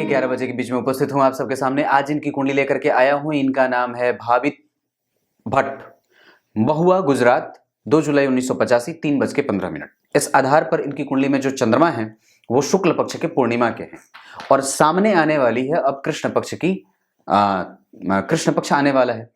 11 बजे के बीच में उपस्थित हूं आप सबके सामने। आज इनकी कुंडली लेकर के आया हूं। इनका नाम है भावित भट्ट, महुआ, गुजरात, 2 जुलाई 1985, 3:15। इस आधार पर इनकी कुंडली में जो चंद्रमा है वो शुक्ल पक्ष के पूर्णिमा के हैं और सामने आने वाली है अब कृष्ण पक्ष की कृष्ण पक्ष आने वाला है।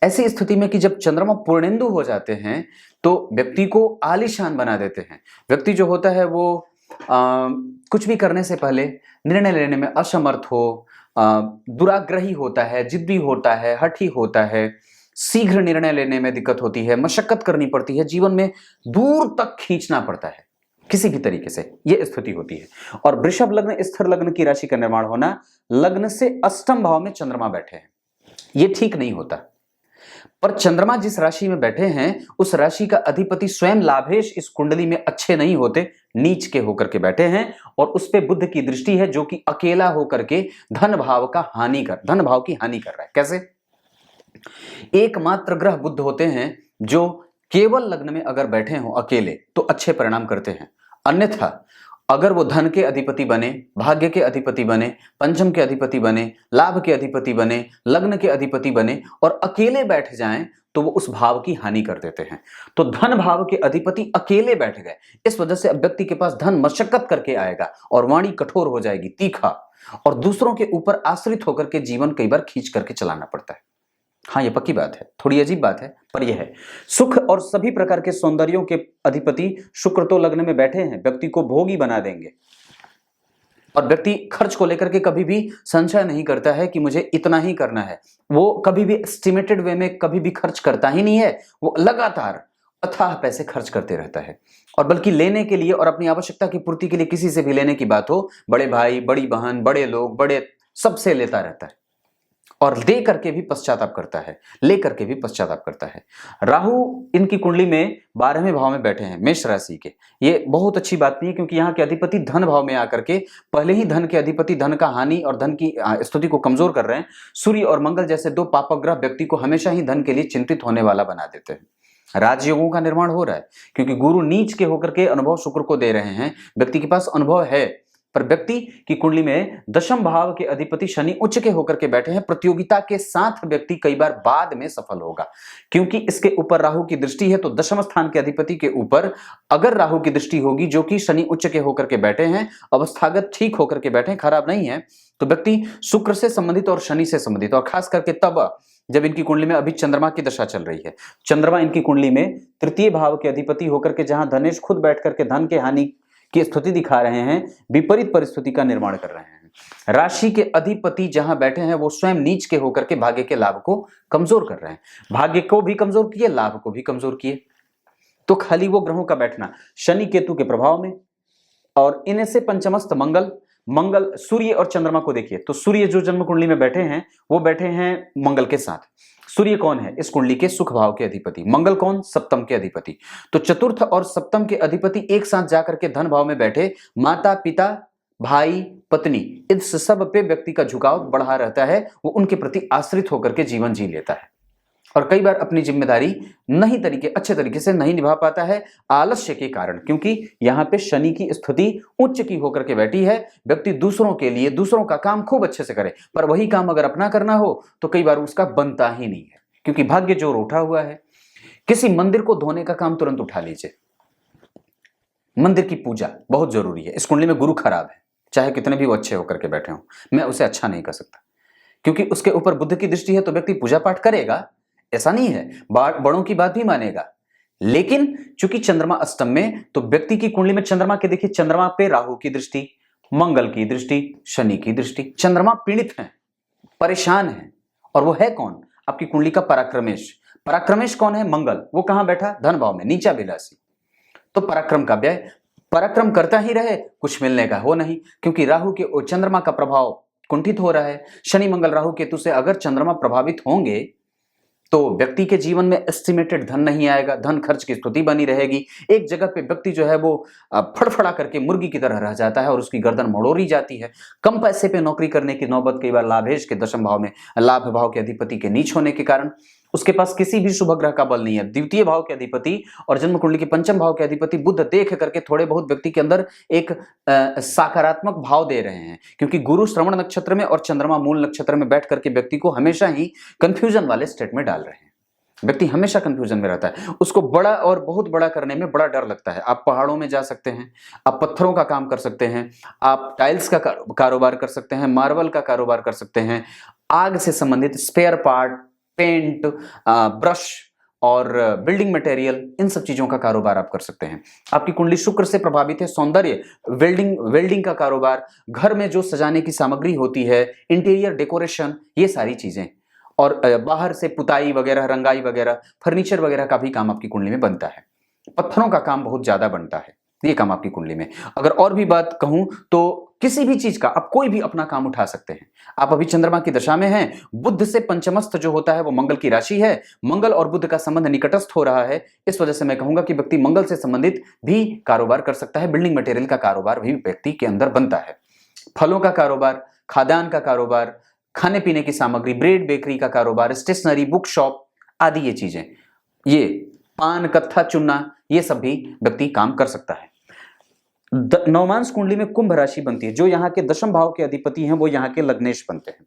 ऐसी स्थिति में कि जब चंद्रमा पूर्णेंदु हो जाते हैं तो व्यक्ति को आलीशान बना देते हैं। व्यक्ति जो होता है वो कुछ भी करने से पहले निर्णय लेने में असमर्थ हो, दुराग्रही होता है, जिद्दी होता है, हठी होता है, शीघ्र निर्णय लेने में दिक्कत होती है, मशक्कत करनी पड़ती है, जीवन में दूर तक खींचना पड़ता है किसी भी तरीके से, यह स्थिति होती है। और वृषभ लग्न, स्थिर लग्न की राशि का निर्माण होना, लग्न से अष्टम भाव में चंद्रमा बैठे हैं, यह ठीक नहीं होता। पर चंद्रमा जिस राशि में बैठे हैं उस राशि का अधिपति स्वयं लाभेश इस कुंडली में अच्छे नहीं होते, नीच के होकर के बैठे हैं और उस पे बुध की दृष्टि है जो कि अकेला होकर के धन भाव की हानि कर रहा है। कैसे? एकमात्र ग्रह बुध होते हैं जो केवल लग्न में अगर बैठे हो अकेले तो अच्छे परिणाम करते हैं, अन्यथा अगर वो धन के अधिपति बने, भाग्य के अधिपति बने, पंचम के अधिपति बने, लाभ के अधिपति बने, लग्न के अधिपति बने और अकेले बैठ जाएं तो वो उस भाव की हानि कर देते हैं। तो धन भाव के अधिपति अकेले बैठ गए, इस वजह से अब व्यक्ति के पास धन मशक्कत करके आएगा और वाणी कठोर हो जाएगी, तीखा, और दूसरों के ऊपर आश्रित होकर के जीवन कई बार खींच करके चलाना पड़ता है। हाँ, ये पक्की बात है, थोड़ी अजीब बात है पर यह है। सुख और सभी प्रकार के सौंदर्यों के अधिपति शुक्र तो लग्न में बैठे हैं, व्यक्ति को भोगी बना देंगे और व्यक्ति खर्च को लेकर के कभी भी संशय नहीं करता है कि मुझे इतना ही करना है। वो कभी भी एस्टिमेटेड वे में कभी भी खर्च करता ही नहीं है, वो लगातार अथाह पैसे खर्च करते रहता है। और बल्कि लेने के लिए और अपनी आवश्यकता की पूर्ति के लिए किसी से भी लेने की बात हो, बड़े भाई, बड़ी बहन, बड़े लोग, बड़े सबसे लेता रहता है और दे करके भी पश्चाताप करता है, ले करके भी पश्चाताप करता है। राहु इनकी कुंडली में 12वें भाव में बैठे हैं, मेष राशि के। ये बहुत अच्छी बात नहीं है क्योंकि यहाँ के अधिपति धन भाव में आकर के पहले ही धन के अधिपति धन का हानि और धन की स्थिति को कमजोर कर रहे हैं। सूर्य और मंगल जैसे 2 पापक ग्रह व्यक्ति को हमेशा ही धन के लिए चिंतित होने वाला बना देते हैं। राजयोगों का निर्माण हो रहा है क्योंकि गुरु नीच के होकर के अनुभव शुक्र को दे रहे हैं। व्यक्ति के पास अनुभव है पर व्यक्ति की कुंडली में दशम भाव के अधिपति शनि उच्च के होकर के बैठे हैं। प्रतियोगिता के साथ व्यक्ति कई बार बाद में सफल होगा क्योंकि इसके ऊपर राहु की दृष्टि है। तो दशम स्थान के अधिपति के ऊपर अगर राहु की दृष्टि होगी जो कि शनि उच्च के होकर के बैठे हैं, अवस्थागत ठीक होकर के बैठे हैं, खराब नहीं है, तो व्यक्ति शुक्र से संबंधित और शनि से संबंधित, और खास करके तब जब इनकी कुंडली में अभी चंद्रमा की दशा चल रही है। चंद्रमा इनकी कुंडली में तृतीय भाव के अधिपति होकर के जहां धनेश खुद बैठ करके धन के हानि की स्थिति दिखा रहे हैं, विपरीत परिस्थिति का निर्माण कर रहे हैं। राशि के अधिपति जहां बैठे हैं वो स्वयं नीच के होकर के भाग्य के लाभ को कमजोर कर रहे हैं। भाग्य को भी कमजोर किए, लाभ को भी कमजोर किए। तो खाली वो ग्रहों का बैठना शनि केतु के प्रभाव में, और इन्हें से पंचमस्त मंगल सूर्य और चंद्रमा को देखिए तो सूर्य जो जन्म कुंडली में बैठे हैं वो बैठे हैं मंगल के साथ। सूर्य कौन है? इस कुंडली के सुख भाव के अधिपति। मंगल कौन? सप्तम के अधिपति। तो चतुर्थ और सप्तम के अधिपति एक साथ जाकर के धन भाव में बैठे, माता पिता, भाई, पत्नी, इस सब पे व्यक्ति का झुकाव बढ़ा रहता है। वो उनके प्रति आश्रित होकर के जीवन जी लेता है और कई बार अपनी जिम्मेदारी अच्छे तरीके से नहीं निभा पाता है आलस्य के कारण, क्योंकि यहाँ पे शनि की स्थिति उच्च की होकर के बैठी है। व्यक्ति दूसरों के लिए दूसरों का काम खूब अच्छे से करे पर वही काम अगर अपना करना हो तो कई बार उसका बनता ही नहीं है क्योंकि भाग्य जोर उठा हुआ है। किसी मंदिर को धोने का काम तुरंत उठा लीजिए। मंदिर की पूजा बहुत जरूरी है। इस कुंडली में गुरु खराब है, चाहे कितने भी वो अच्छे होकर के बैठे हो, मैं उसे अच्छा नहीं कर सकता क्योंकि उसके ऊपर बुध की दृष्टि है। तो व्यक्ति पूजा पाठ करेगा, ऐसा नहीं है, बड़ों की बात भी मानेगा, लेकिन चूंकि चंद्रमा अष्टम में, तो व्यक्ति की कुंडली में चंद्रमा के देखिए, चंद्रमा पे राहु की दृष्टि, मंगल की दृष्टि, शनि की दृष्टि। चंद्रमा पीड़ित है, परेशान है, और वो है कौन? आपकी कुंडली का पराक्रमेश। पराक्रमेश कौन है? मंगल। वो कहां बैठा? धन भाव में, नीचा विलासी। तो पराक्रम का व्यय, पराक्रम करता ही रहे, कुछ मिलने का हो नहीं क्योंकि राहु के चंद्रमा का प्रभाव कुंठित हो रहा है। शनि मंगल राहु केतु से अगर चंद्रमा प्रभावित होंगे तो व्यक्ति के जीवन में एस्टिमेटेड धन नहीं आएगा, धन खर्च की स्थिति बनी रहेगी। एक जगह पे व्यक्ति जो है वो फड़फड़ा करके मुर्गी की तरह रह जाता है और उसकी गर्दन मड़ोड़ी जाती है। कम पैसे पे नौकरी करने की नौबत कई बार लाभेश के दशम भाव में, लाभ भाव के अधिपति के नीच होने के कारण, उसके पास किसी भी शुभ ग्रह का बल नहीं है। द्वितीय भाव के अधिपति और जन्म कुंडली के पंचम भाव के अधिपति बुध देख करके थोड़े बहुत व्यक्ति के अंदर एक सकारात्मक भाव दे रहे हैं, क्योंकि गुरु श्रवण नक्षत्र में और चंद्रमा मूल नक्षत्र में बैठ करके व्यक्ति को हमेशा ही कंफ्यूजन वाले स्टेट में डाल रहे हैं। व्यक्ति हमेशा कंफ्यूजन में रहता है, उसको बड़ा और बहुत बड़ा करने में बड़ा डर लगता है। आप पहाड़ों में जा सकते हैं, आप पत्थरों का काम कर सकते हैं, आप टाइल्स का कारोबार कर सकते हैं, मार्बल का कारोबार कर सकते हैं, आग से संबंधित स्पेयर पार्ट, पेंट, ब्रश और बिल्डिंग मटेरियल, इन सब चीजों का कारोबार आप कर सकते हैं। आपकी कुंडली शुक्र से प्रभावित है, सौंदर्य, वेल्डिंग का कारोबार, घर में जो सजाने की सामग्री होती है, इंटीरियर डेकोरेशन, ये सारी चीजें, और बाहर से पुताई वगैरह, रंगाई वगैरह, फर्नीचर वगैरह का भी काम आपकी कुंडली में बनता है। पत्थरों का काम बहुत ज्यादा बनता है, ये काम आपकी कुंडली में। अगर और भी बात कहूं तो किसी भी चीज का आप कोई भी अपना काम उठा सकते हैं। आप अभी चंद्रमा की दशा में हैं, बुध से पंचमस्थ जो होता है वो मंगल की राशि है, मंगल और बुध का संबंध निकटस्थ हो रहा है। इस वजह से मैं कहूंगा कि व्यक्ति मंगल से संबंधित भी कारोबार कर सकता है। बिल्डिंग मटेरियल का कारोबार भी व्यक्ति के अंदर बनता है। फलों का कारोबार, खाद्यान्न का कारोबार, खाने पीने की सामग्री, ब्रेड बेकरी का कारोबार, स्टेशनरी, बुक शॉप आदि, ये चीजें, ये पान, कत्था, चुन्ना, ये सब भी व्यक्ति काम कर सकता है। नवमांश कुंडली में कुंभ राशि बनती है। जो यहाँ के दशम भाव के अधिपति हैं वो यहाँ के लग्नेश बनते हैं,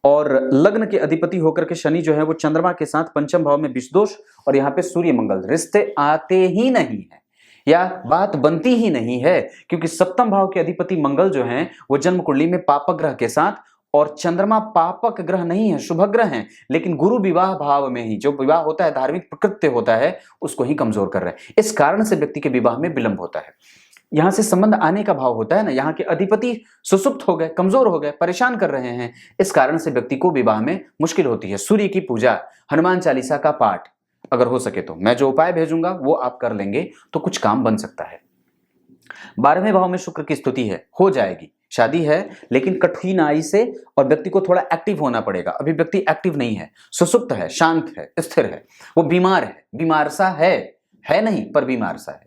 और लग्न के अधिपति होकर के शनि जो है वो चंद्रमा के साथ पंचम भाव में विष दोष, और यहाँ पे सूर्य मंगल, रिश्ते आते ही नहीं है या बात बनती ही नहीं है, क्योंकि सप्तम भाव के अधिपति मंगल जो हैं वो जन्म कुंडली में पापक ग्रह के साथ, और चंद्रमा पापक ग्रह नहीं है, शुभ ग्रह है, लेकिन गुरु विवाह भाव में ही, जो विवाह होता है धार्मिक प्रकृत्य होता है, उसको ही कमजोर कर रहे हैं। इस कारण से व्यक्ति के विवाह में विलंब होता है। यहां से संबंध आने का भाव होता है ना, यहाँ के अधिपति सुसुप्त हो गए, कमजोर हो गए, परेशान कर रहे हैं, इस कारण से व्यक्ति को विवाह में मुश्किल होती है। सूर्य की पूजा, हनुमान चालीसा का पाठ, अगर हो सके तो मैं जो उपाय भेजूंगा वो आप कर लेंगे तो कुछ काम बन सकता है। 12वें भाव में शुक्र की स्थिति है, हो जाएगी, शादी है लेकिन कठिनाई से, और व्यक्ति को थोड़ा एक्टिव होना पड़ेगा। अभी व्यक्ति एक्टिव नहीं है, सुसुप्त है, शांत है, स्थिर है, वो बीमार है, बीमार सा है नहीं पर बीमार सा है,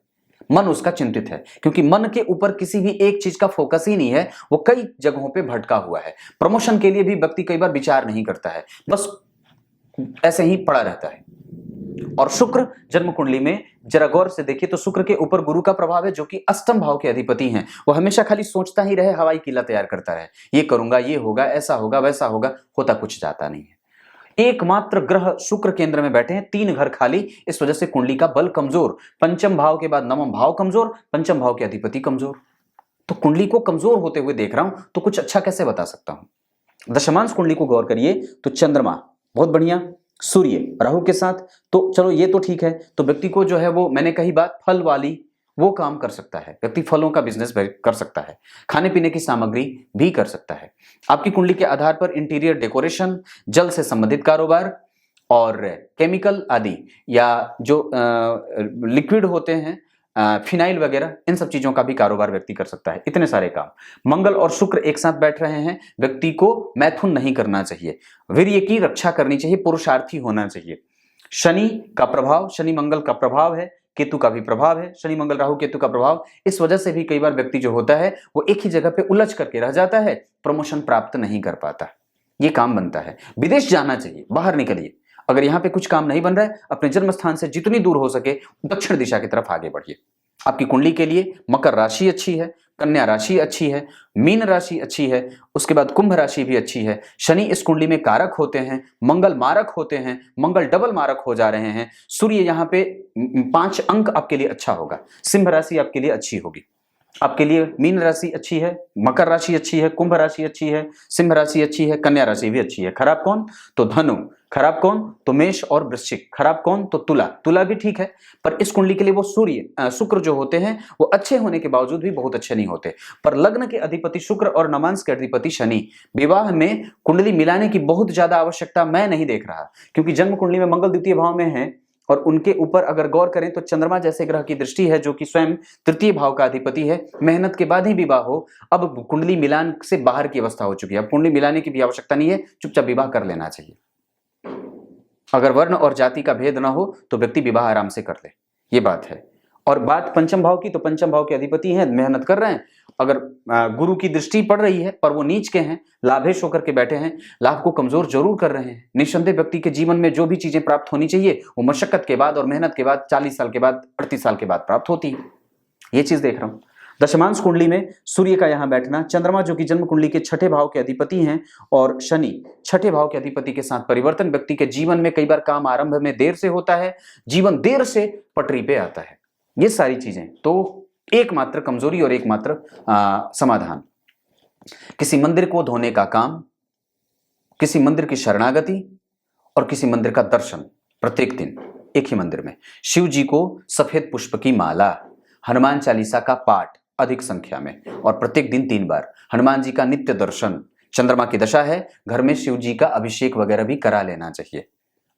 मन उसका चिंतित है, क्योंकि मन के ऊपर किसी भी एक चीज का फोकस ही नहीं है, वो कई जगहों पे भटका हुआ है। प्रमोशन के लिए भी व्यक्ति कई बार विचार नहीं करता है, बस ऐसे ही पड़ा रहता है। और शुक्र जन्म कुंडली में जरा गौर से देखिए तो शुक्र के ऊपर गुरु का प्रभाव है, जो कि अष्टम भाव के अधिपति हैं। वो हमेशा खाली सोचता ही रहे, हवाई किला तैयार करता रहे, ये करूंगा, ये होगा, ऐसा होगा, वैसा होगा, होता कुछ जाता नहीं है। एकमात्र ग्रह शुक्र केंद्र में बैठे हैं, 3 घर खाली, इस वजह से कुंडली का बल कमजोर। पंचम भाव के बाद नवम भाव कमजोर, पंचम भाव के अधिपति कमजोर, तो कुंडली को कमजोर होते हुए देख रहा हूं तो कुछ अच्छा कैसे बता सकता हूं। दशमांश कुंडली को गौर करिए तो चंद्रमा बहुत बढ़िया, सूर्य राहु के साथ, तो चलो ये तो ठीक है। तो व्यक्ति को जो है वो, मैंने कही बात फल वाली, वो काम कर सकता है, व्यक्ति फलों का बिजनेस कर सकता है, खाने पीने की सामग्री भी कर सकता है। आपकी कुंडली के आधार पर इंटीरियर डेकोरेशन, जल से संबंधित कारोबार और केमिकल आदि, या जो लिक्विड होते हैं, फिनाइल वगैरह, इन सब चीजों का भी कारोबार व्यक्ति कर सकता है। इतने सारे काम। मंगल और शुक्र एक साथ बैठ रहे हैं, व्यक्ति को मैथुन नहीं करना चाहिए, वीर्य की रक्षा करनी चाहिए, पुरुषार्थी होना चाहिए। शनि का प्रभाव, शनि मंगल का प्रभाव है, केतु का भी प्रभाव है, शनि मंगल राहु केतु का प्रभाव। इस वजह से भी कई बार व्यक्ति जो होता है वो एक ही जगह पे उलझ करके रह जाता है, प्रमोशन प्राप्त नहीं कर पाता। ये काम बनता है, विदेश जाना चाहिए, बाहर निकलिए। अगर यहाँ पे कुछ काम नहीं बन रहा है, अपने जन्म स्थान से जितनी दूर हो सके दक्षिण दिशा की तरफ आगे बढ़िए। आपकी कुंडली के लिए मकर राशि अच्छी है, कन्या राशि अच्छी है, मीन राशि अच्छी है, उसके बाद कुंभ राशि भी अच्छी है। शनि इस कुंडली में कारक होते हैं, मंगल मारक होते हैं, मंगल डबल मारक हो जा रहे हैं। सूर्य यहाँ पे 5 अंक आपके लिए अच्छा होगा। सिंह राशि आपके लिए अच्छी होगी, आपके लिए मीन राशि अच्छी है, मकर राशि अच्छी है, कुंभ राशि अच्छी है, सिंह राशि अच्छी है, कन्या राशि भी अच्छी है। खराब कौन? तो धनु, खराब कौन? तो मेष और वृश्चिक, खराब कौन? तो तुला, तुला भी ठीक है। पर इस कुंडली के लिए वो सूर्य शुक्र जो होते हैं वो अच्छे होने के बावजूद भी बहुत अच्छे नहीं होते। पर लग्न के अधिपति शुक्र और नवांश के अधिपति शनि, विवाह में कुंडली मिलाने की बहुत ज्यादा आवश्यकता मैं नहीं देख रहा, क्योंकि जन्म कुंडली में मंगल द्वितीय भाव में है, और उनके ऊपर अगर गौर करें तो चंद्रमा जैसे ग्रह की दृष्टि है, जो कि स्वयं तृतीय भाव का अधिपति है। मेहनत के बाद ही विवाह हो, अब कुंडली मिलान से बाहर की अवस्था हो चुकी है, अब कुंडली मिलाने की भी आवश्यकता नहीं है, चुपचाप विवाह कर लेना चाहिए। अगर वर्ण और जाति का भेद ना हो तो व्यक्ति विवाह आराम से कर ले, ये बात है। और बात पंचम भाव की, तो पंचम भाव के अधिपति हैं, मेहनत कर रहे हैं, अगर गुरु की दृष्टि पड़ रही है पर वो नीच के हैं, लाभेश होकर के बैठे हैं, लाभ को कमजोर जरूर कर रहे हैं। निस्संदेह व्यक्ति के जीवन में जो भी चीजें प्राप्त होनी चाहिए वो मशक्कत के बाद और मेहनत के बाद 40 साल के बाद 38 साल के बाद प्राप्त होती है। ये चीज देख रहा हूं। दशमांश कुंडली में सूर्य का यहां बैठना, चंद्रमा जो कि जन्म कुंडली के छठे भाव के अधिपति हैं और शनि छठे भाव के अधिपति के साथ परिवर्तन, व्यक्ति के जीवन में कई बार काम आरंभ में देर से होता है, जीवन देर से पटरी पे आता है। ये सारी चीजें तो एकमात्र कमजोरी और एकमात्र समाधान, किसी मंदिर को धोने का काम, किसी मंदिर की शरणागति और किसी मंदिर का दर्शन प्रत्येक दिन एक ही मंदिर में, शिव जी को सफेद पुष्प की माला, हनुमान चालीसा का पाठ अधिक संख्या में और प्रत्येक दिन 3 बार, हनुमान जी का नित्य दर्शन। चंद्रमा की दशा है, घर में शिव जी का अभिषेक वगैरह भी करा लेना चाहिए।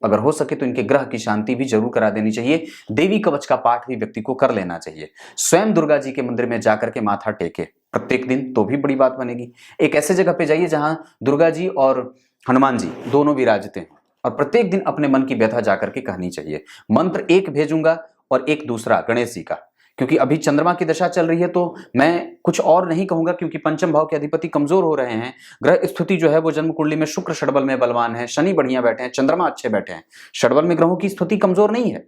अगर हो सके तो इनके ग्रह की शांति भी जरूर करा देनी चाहिए। देवी कवच का पाठ भी व्यक्ति को कर लेना चाहिए। स्वयं दुर्गा जी के मंदिर में जाकर के माथा टेके प्रत्येक दिन तो भी बड़ी बात बनेगी। एक ऐसे जगह पे जाइए जहां दुर्गा जी और हनुमान जी दोनों विराजते हैं और प्रत्येक दिन अपने मन की व्यथा जाकर के कहनी चाहिए। मंत्र एक भेजूंगा और एक दूसरा गणेश जी का, क्योंकि अभी चंद्रमा की दशा चल रही है तो मैं कुछ और नहीं कहूंगा, क्योंकि पंचम भाव के अधिपति कमजोर हो रहे हैं। ग्रह स्थिति जो है वो जन्म कुंडली में शुक्र षडबल में बलवान है, शनि बढ़िया बैठे हैं, चंद्रमा अच्छे बैठे हैं। षडबल में ग्रहों की स्थिति कमजोर नहीं है,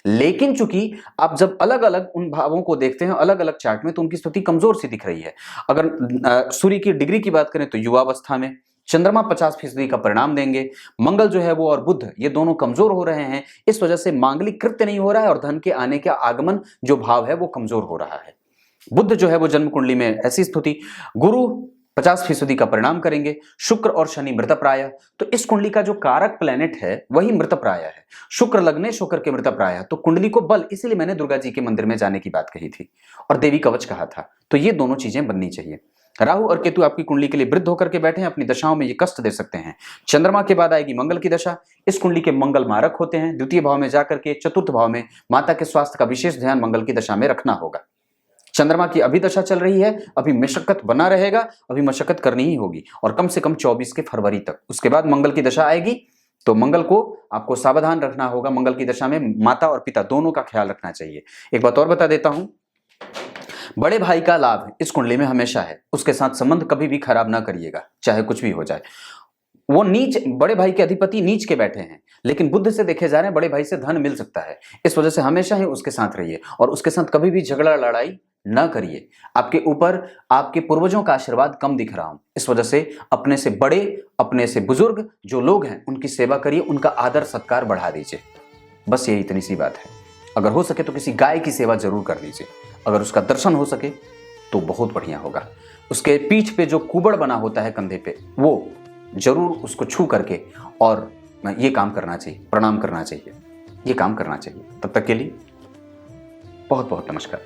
लेकिन चूंकि आप जब अलग अलग उन भावों को देखते हैं अलग अलग चार्ट में तो उनकी स्थिति कमजोर सी दिख रही है। अगर सूर्य की डिग्री की बात करें तो युवावस्था में चंद्रमा 50% का परिणाम देंगे, मंगल जो है वो और बुध ये दोनों कमजोर हो रहे हैं, इस वजह से मांगलिक कृत्य नहीं हो रहा है और धन के आने का आगमन जो भाव है वो कमजोर हो रहा है। बुध जो है वो जन्म कुंडली में ऐसी स्थिति, गुरु 50% का परिणाम करेंगे, शुक्र और शनि मृतप्राय, तो इस कुंडली का जो कारक प्लेनेट है वही मृतप्राय है। शुक्र लग्नेश होकर के मृतप्राय, तो कुंडली को बल, इसीलिए मैंने दुर्गा जी के मंदिर में जाने की बात कही थी और देवी कवच कहा था। तो ये दोनों चीजें बननी चाहिए। राहु और केतु आपकी कुंडली के लिए वृद्ध होकर के बैठे हैं, अपनी दशाओं में ये कष्ट दे सकते हैं। चंद्रमा के बाद आएगी मंगल की दशा, इस कुंडली के मंगल मारक होते हैं। द्वितीय भाव में जाकर के चतुर्थ भाव में माता के स्वास्थ्य का विशेष ध्यान मंगल की दशा में रखना होगा। चंद्रमा की अभी दशा चल रही है, अभी मशक्कत बना रहेगा, अभी मशक्कत करनी ही होगी और कम से कम 24 के फरवरी तक। उसके बाद मंगल की दशा आएगी तो मंगल को आपको सावधान रखना होगा। मंगल की दशा में माता और पिता दोनों का ख्याल रखना चाहिए। एक बात और बता देता हूं, बड़े भाई का लाभ इस कुंडली में हमेशा है, उसके साथ संबंध कभी भी खराब ना करिएगा, चाहे कुछ भी हो जाए। वो नीच, बड़े भाई के अधिपति नीच के बैठे हैं, लेकिन बुद्ध से देखे जा रहे हैं बड़े भाई से धन मिल सकता है, इस वजह से हमेशा ही उसके साथ रहिए और उसके साथ कभी भी झगड़ा लड़ाई ना करिए। आपके ऊपर आपके पूर्वजों का आशीर्वाद कम दिख रहा हूं, इस वजह से अपने से बड़े, अपने से बुजुर्ग जो लोग हैं उनकी सेवा करिए, उनका आदर सत्कार बढ़ा दीजिए। बस ये इतनी सी बात है। अगर हो सके तो किसी गाय की सेवा जरूर कर दीजिए, अगर उसका दर्शन हो सके तो बहुत बढ़िया होगा। उसके पीठ पे जो कुबड़ बना होता है कंधे पे, वो जरूर उसको छू करके और ये काम करना चाहिए, प्रणाम करना चाहिए, ये काम करना चाहिए। तब तक के लिए बहुत बहुत नमस्कार।